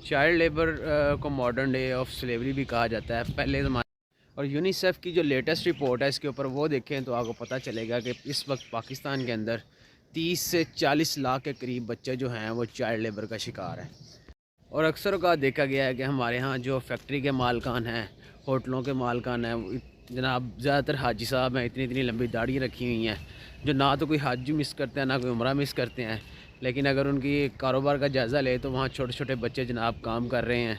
Child labour کو modern day of slavery بھی کہا جاتا ہے پہلے زمانے، اور یونیسیف کی جو لیٹسٹ رپورٹ ہے اس کے اوپر وہ دیکھیں تو آپ کو پتہ چلے گا کہ اس وقت پاکستان کے اندر 30 سے 40 لاکھ کے قریب بچے جو ہیں وہ چائلڈ لیبر کا شکار ہیں۔ اور اکثر اوقات دیکھا گیا ہے کہ ہمارے ہاں جو فیکٹری کے مالکان ہیں، ہوٹلوں کے مالکان ہیں، جناب زیادہ تر حاجی صاحب ہیں، اتنی لمبی داڑھی رکھی ہوئی ہیں، جو نہ تو کوئی حج مس کرتے ہیں نہ کوئی عمرہ مس کرتے ہیں، لیکن اگر ان کی کاروبار کا جائزہ لے تو وہاں چھوٹے چھوٹے بچے جناب کام کر رہے ہیں۔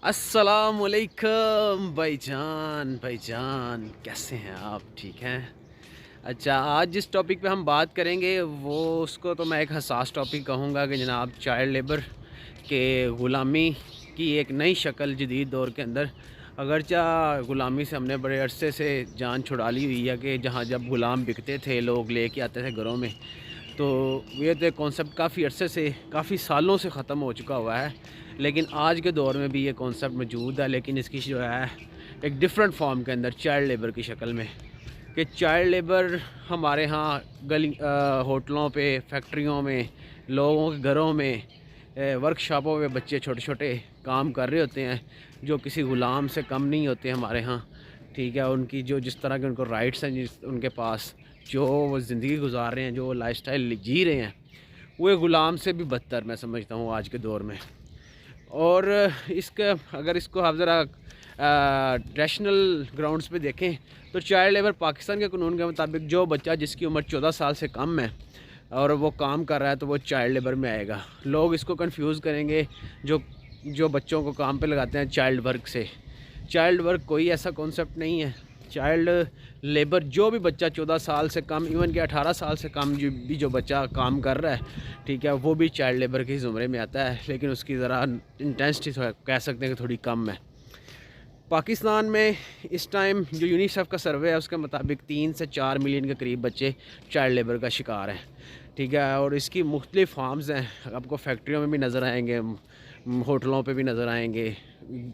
السلام علیکم بھائی جان کیسے ہیں آپ؟ ٹھیک ہیں؟ اچھا، آج جس ٹاپک پہ ہم بات کریں گے وہ اس کو تو میں ایک حساس ٹاپک کہوں گا کہ جناب چائلڈ لیبر کے غلامی کی ایک نئی شکل جدید دور کے اندر، اگرچہ غلامی سے ہم نے بڑے عرصے سے جان چھڑا لی ہوئی ہے کہ جہاں جب غلام بکتے تھے لوگ لے کے آتے تھے گھروں میں، تو یہ تو کانسیپٹ کافی عرصے سے کافی سالوں سے ختم ہو چکا ہوا ہے، لیکن آج کے دور میں بھی یہ کانسیپٹ موجود ہے، لیکن اس کی جو ہے ایک ڈیفرنٹ فارم کے اندر چائلڈ لیبر کی شکل میں، کہ چائلڈ لیبر ہمارے ہاں ہوٹلوں پہ، فیکٹریوں میں، لوگوں کے گھروں میں، ورک شاپوں پہ بچے چھوٹے چھوٹے کام کر رہے ہوتے ہیں جو کسی غلام سے کم نہیں ہوتے ہمارے ہاں، ٹھیک ہے؟ ان کی جو جس طرح کے ان کو رائٹس ہیں، ان کے پاس جو وہ زندگی گزار رہے ہیں، جو وہ لائف سٹائل جی رہے ہیں، وہ غلام سے بھی بدتر میں سمجھتا ہوں آج کے دور میں۔ اور اگر اس کو آپ ذرا ریشنل گراؤنڈز پہ دیکھیں تو چائلڈ لیبر پاکستان کے قانون کے مطابق جو بچہ جس کی عمر 14 سال سے کم ہے اور وہ کام کر رہا ہے تو وہ چائلڈ لیبر میں آئے گا۔ لوگ اس کو کنفیوز کریں گے جو بچوں کو کام پہ لگاتے ہیں چائلڈ ورک سے۔ چائلڈ ورک کوئی ایسا کانسیپٹ نہیں ہے۔ چائلڈ لیبر جو بھی بچہ 14 سال سے کم، ایون کہ 18 سال سے کم جو بچہ کام کر رہا ہے، ٹھیک ہے، وہ بھی چائلڈ لیبر کے زمرے میں آتا ہے، لیکن اس کی ذرا انٹینسٹی کہہ سکتے ہیں کہ تھوڑی کم ہے۔ پاکستان میں اس ٹائم جو یونیسیف کا سروے ہے اس کے مطابق 3 سے 4 ملین کے قریب بچے چائلڈ لیبر کا شکار ہیں، ٹھیک ہے، اور اس کی مختلف فارمز ہیں، آپ کو فیکٹریوں میں بھی نظر آئیں گے، ہوٹلوں پہ بھی نظر آئیں گے،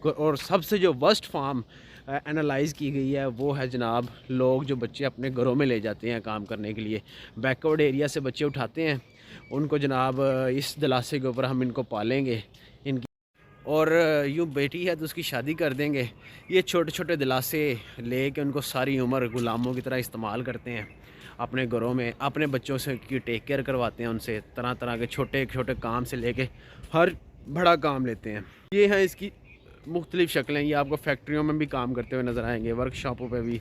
اور سب سے جو ورسٹ فارم انالائز کی گئی ہے وہ ہے جناب لوگ جو بچے اپنے گھروں میں لے جاتے ہیں کام کرنے کے لیے، بیکورڈ ایریا سے بچے اٹھاتے ہیں، ان کو جناب اس دلاسے کے اوپر ہم ان کو پالیں گے، ان کی اور یوں بیٹی ہے تو اس کی شادی کر دیں گے، یہ چھوٹے چھوٹے دلاسے لے کے ان کو ساری عمر غلاموں کی طرح استعمال کرتے ہیں اپنے گھروں میں، اپنے بچوں سے کی ٹیک کیئر کرواتے ہیں، ان سے طرح طرح کے چھوٹے چھوٹے کام سے لے کے ہر بڑا کام لیتے ہیں۔ یہ ہیں اس کی مختلف شکلیں، یہ آپ کو فیکٹریوں میں بھی کام کرتے ہوئے نظر آئیں گے، ورک شاپوں پہ بھی۔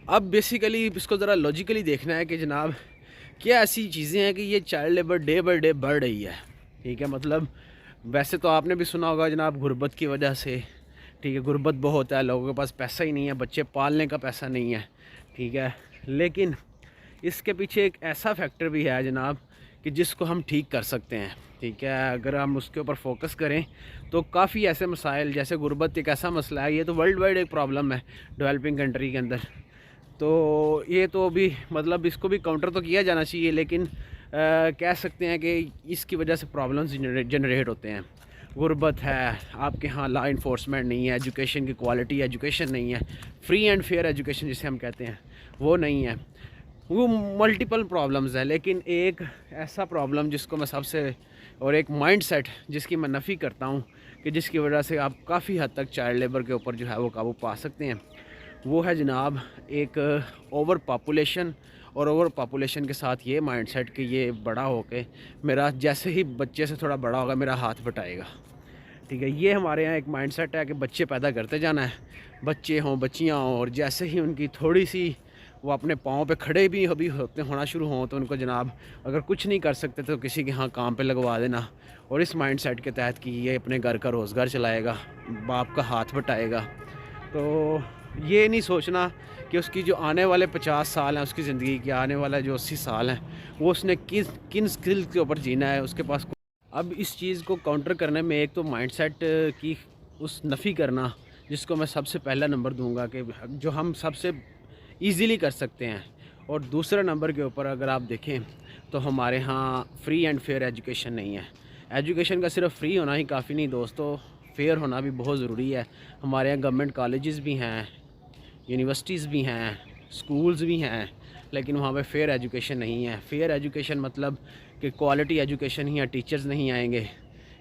اب بیسیکلی اس کو ذرا لاجیکلی دیکھنا ہے کہ جناب کیا ایسی چیزیں ہیں کہ یہ child labour day by day بڑھ رہی ہے، ٹھیک ہے؟ مطلب ویسے تو آپ نے بھی سنا ہوگا جناب غربت کی وجہ سے، ٹھیک ہے، غربت بہت ہے، لوگوں کے پاس پیسہ ہی نہیں ہے، بچے پالنے کا پیسہ نہیں ہے، ٹھیک ہے، لیکن اس کے پیچھے ایک ایسا فیکٹر بھی ہے جناب کہ جس کو ہم ٹھیک کر سکتے ہیں، ٹھیک ہے، اگر ہم اس کے اوپر فوکس کریں تو کافی ایسے مسائل، جیسے غربت ایک ایسا مسئلہ ہے، یہ تو ورلڈ وائڈ ایک پرابلم ہے ڈیولپنگ کنٹری کے اندر، تو یہ تو بھی مطلب اس کو بھی کاؤنٹر تو کیا جانا چاہیے، لیکن کہہ سکتے ہیں کہ اس کی وجہ سے پرابلمز جنریٹ ہوتے ہیں۔ غربت ہے، آپ کے ہاں لا انفورسمنٹ نہیں ہے، ایجوکیشن کی کوالٹی ایجوکیشن نہیں ہے، فری اینڈ فیئر ایجوکیشن جسے ہم کہتے ہیں وہ نہیں ہے، وہ ملٹیپل پرابلمز ہیں، لیکن ایک ایسا پرابلم جس کو میں سب سے، اور ایک مائنڈ سیٹ جس کی میں نفی کرتا ہوں کہ جس کی وجہ سے آپ کافی حد تک چائلڈ لیبر کے اوپر جو ہے وہ قابو پا سکتے ہیں، وہ ہے جناب ایک اوور پاپولیشن، اور اوور پاپولیشن کے ساتھ یہ مائنڈ سیٹ کہ یہ بڑا ہو کے میرا جیسے ہی بچے سے تھوڑا بڑا ہوگا میرا ہاتھ بٹائے گا، ٹھیک ہے، یہ ہمارے یہاں ایک مائنڈ سیٹ ہے کہ بچے پیدا کرتے جانا ہے، بچے ہوں بچیاں ہوں، اور جیسے ہی ان کی تھوڑی سی وہ اپنے پاؤں پہ کھڑے بھی ہونا شروع ہوں تو ان کو جناب اگر کچھ نہیں کر سکتے تو کسی کے ہاں کام پہ لگوا دینا، اور اس مائنڈ سیٹ کے تحت کہ یہ اپنے گھر کا روزگار چلائے گا، باپ کا ہاتھ بٹائے گا، تو یہ نہیں سوچنا کہ اس کی جو آنے والے 50 سال ہیں اس کی زندگی کے، آنے والا جو 80 سال ہیں وہ اس نے کن سکل کے اوپر جینا ہے، اس کے پاس۔ اب اس چیز کو کاؤنٹر کرنے میں ایک تو مائنڈ سیٹ کی اس نفی کرنا، جس کو میں سب سے پہلا نمبر دوں گا کہ جو ہم سب سے ایزیلی کر سکتے ہیں، اور دوسرے نمبر کے اوپر اگر آپ دیکھیں تو ہمارے ہاں فری اینڈ فیئر ایجوکیشن نہیں ہے۔ ایجوکیشن کا صرف فری ہونا ہی کافی نہیں دوستو، فیئر ہونا بھی بہت ضروری ہے۔ ہمارے یہاں گورنمنٹ کالجز بھی ہیں، یونیورسٹیز بھی ہیں، سکولز بھی ہیں، لیکن وہاں پہ فیئر ایجوکیشن نہیں ہے. فیئر ایجوکیشن مطلب کہ کوالٹی ایجوکیشن ہی ہے، ٹیچرز نہیں آئیں گے.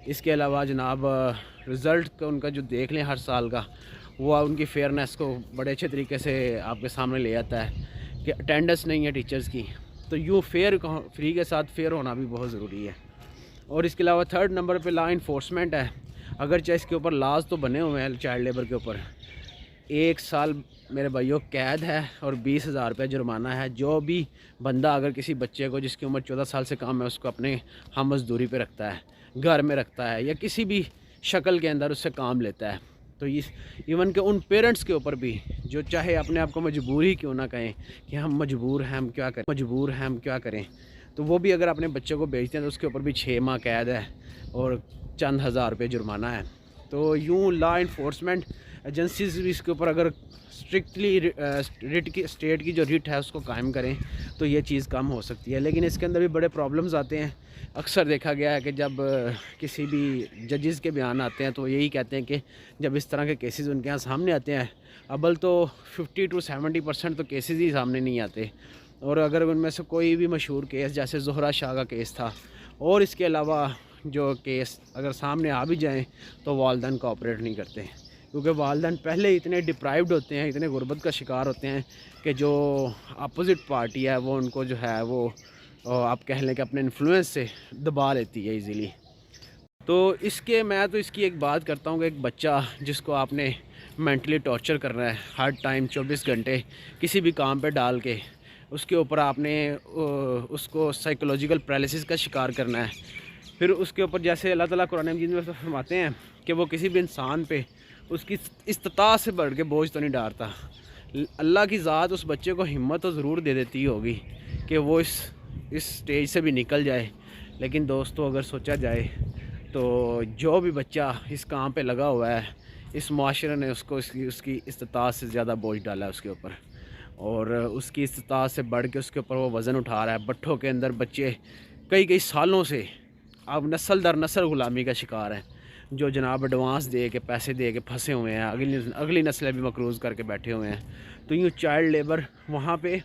اس کے علاوہ جناب رزلٹ کا ان کا جو دیکھ لیں ہر سال کا، وہ ان کی فیئرنیس کو بڑے اچھے طریقے سے آپ کے سامنے لے آتا ہے کہ اٹینڈنس نہیں ہے ٹیچرز کی. تو یوں فری کے ساتھ فیئر ہونا بھی بہت ضروری ہے. اور اس کے علاوہ تھرڈ نمبر پہ لا انفورسمنٹ ہے. اگرچہ اس کے اوپر لاز تو بنے ہوئے ہیں چائلڈ لیبر کے اوپر، 1 سال میرے بھائیوں قید ہے اور 20,000 روپے جرمانہ ہے. جو بھی بندہ اگر کسی بچے کو جس کی عمر 14 سال سے کم ہے اس کو اپنے ہم مزدوری پہ رکھتا ہے، گھر میں رکھتا ہے یا کسی بھی شکل کے اندر اس سے کام لیتا ہے، تو ایون کہ ان پیرنٹس کے اوپر بھی جو چاہے اپنے آپ کو مجبوری کیوں نہ کہیں کہ ہم مجبور ہیں ہم کیا کریں، تو وہ بھی اگر اپنے بچے کو بیچتے ہیں تو اس کے اوپر بھی 6 ماہ قید ہے اور چند ہزار روپے جرمانہ ہے. تو یوں لا انفورسمنٹ ایجنسیز بھی اس کے اوپر اگر اسٹرکٹلی اسٹیٹ کی جو ریٹ ہے اس کو قائم کریں تو یہ چیز کم ہو سکتی ہے. لیکن اس کے اندر بھی بڑے پرابلمز آتے ہیں. اکثر دیکھا گیا ہے کہ جب کسی بھی ججز کے بیان آتے ہیں تو یہی کہتے ہیں کہ جب اس طرح کے کیسز ان کے ہاں سامنے آتے ہیں، اول تو 50 to 70% تو کیسز ہی سامنے نہیں آتے. اور اگر ان میں سے کوئی بھی مشہور کیس جیسے زہرہ شاہ کا کیس تھا، اور اس کے علاوہ جو کیس اگر سامنے آ بھی جائیں تو والدین کوآپریٹ نہیں کرتے، کیونکہ والدین پہلے اتنے ڈپرائیوڈ ہوتے ہیں، اتنے غربت کا شکار ہوتے ہیں کہ جو اپوزٹ پارٹی ہے وہ ان کو جو ہے وہ آپ کہہ لیں کہ اپنے انفلوئنس سے دبا لیتی ہے ایزیلی. تو اس کی ایک بات کرتا ہوں کہ ایک بچہ جس کو آپ نے مینٹلی ٹارچر کرنا ہے ہر ٹائم 24 گھنٹے کسی بھی کام پہ ڈال کے، اس کے اوپر آپ نے اس کو سائیکولوجیکل پیرالائسس کا شکار کرنا ہے. پھر اس کے اوپر جیسے اللہ تعالیٰ قرآن مجید میں فرماتے ہیں کہ وہ کسی بھی انسان پہ اس کی استطاعت سے بڑھ کے بوجھ تو نہیں ڈالتا. اللہ کی ذات اس بچے کو ہمت تو ضرور دے دیتی ہوگی کہ وہ اس سٹیج سے بھی نکل جائے. لیکن دوستو اگر سوچا جائے تو جو بھی بچہ اس کام پہ لگا ہوا ہے، اس معاشرے نے اس کو اس کی استطاعت سے زیادہ بوجھ ڈالا ہے اس کے اوپر، اور اس کی استطاعت سے بڑھ کے اس کے اوپر وہ وزن اٹھا رہا ہے. بٹھوں کے اندر بچے کئی سالوں سے اب نسل در نسل غلامی کا شکار ہیں، جو جناب ایڈوانس دے کے پیسے دے کے پھنسے ہوئے ہیں، اگلی نسلیں بھی مقروض کر کے بیٹھے ہوئے ہیں. تو یوں چائلڈ لیبر وہاں پہ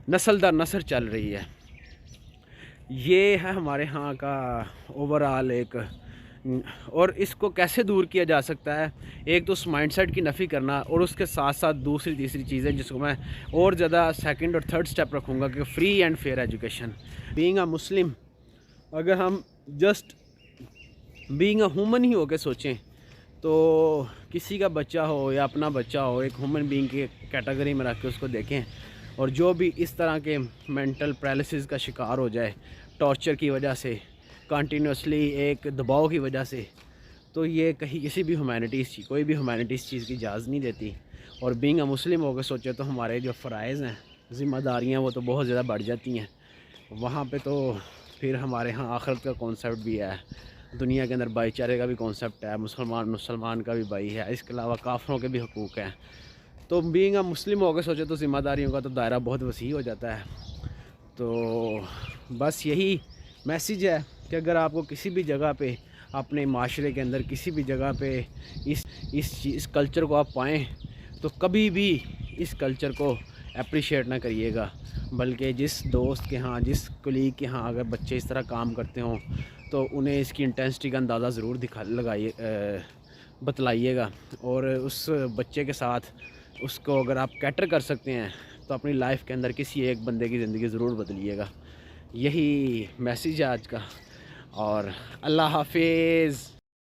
نسل در نسل چل رہی ہے. یہ ہے ہمارے ہاں کا اوورآل ایک. اور اس کو کیسے دور کیا جا سکتا ہے؟ ایک تو اس مائنڈ سیٹ کی نفی کرنا، اور اس کے ساتھ ساتھ دوسری تیسری چیزیں جس کو میں اور زیادہ سیکنڈ اور تھرڈ سٹیپ رکھوں گا کہ free and fair education. Being a Muslim, اگر ہم جسٹ بینگ اے ہیومن ہی ہو کے سوچیں تو کسی کا بچہ ہو یا اپنا بچہ ہو، ایک ہیومن بینگ کی کیٹیگری میں رکھ کے اس کو دیکھیں، اور جو بھی اس طرح کے مینٹل پیرالائسس کا شکار ہو جائے ٹارچر کی وجہ سے، کنٹینیوسلی ایک دباؤ کی وجہ سے، تو یہ کسی بھی کوئی بھی ہیومینٹیز چیز کی اجازت نہیں دیتی. اور بینگ اے مسلم ہو کے سوچے تو ہمارے جو فرائض ہیں، ذمہ داریاں، وہ تو بہت زیادہ بڑھ جاتی ہیں. وہاں پہ تو پھر ہمارے ہاں آخرت کا کانسیپٹ بھی ہے، دنیا کے اندر بھائی چارے کا بھی کانسیپٹ ہے، مسلمان کا بھی بھائی ہے، اس کے علاوہ کافروں کے بھی حقوق ہیں. تو بینگ اے مسلم ہو کے سوچے تو ذمہ داریوں کا تو دائرہ بہت وسیع ہو جاتا ہے. تو بس یہی میسیج ہے کہ اگر آپ کو کسی بھی جگہ پہ اپنے معاشرے کے اندر کسی بھی جگہ پہ اس کلچر کو آپ پائیں تو کبھی بھی اس کلچر کو اپریشیٹ نہ کریے گا، بلکہ جس دوست کے ہاں، جس کلیگ کے ہاں اگر بچے اس طرح کام کرتے ہوں تو انہیں اس کی انٹینسٹی کا اندازہ ضرور بتلائیے گا. اور اس بچے کے ساتھ اس کو اگر آپ کیٹر کر سکتے ہیں تو اپنی لائف کے اندر کسی ایک بندے کی زندگی ضرور بدلیے گا. یہی میسیج ہے آج کا، اور اللہ حافظ.